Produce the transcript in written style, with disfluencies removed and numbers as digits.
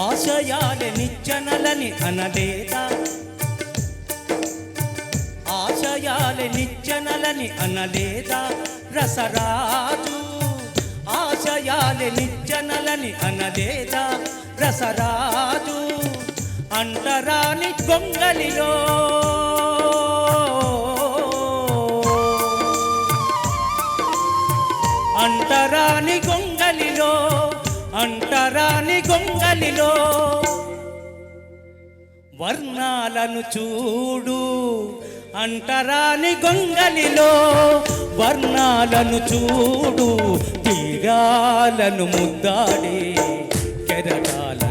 ఆశయాలే నిచ్చెనలని అనలేదా, ఆశయాలే నిచ్చెనలని అనలేదా రసరాజు, ఆశయాలే నిచ్చెనలని అనలేదా రసరాజు. అంటరాని గొంగలిలో అంటరాని గొంగలిలో అంటరాని గొంగలిలో వర్ణాలను చూడు, అంటరాని గొంగలిలో వర్ణాలను చూడు. తీరాలను ముద్దాడే కెరటాల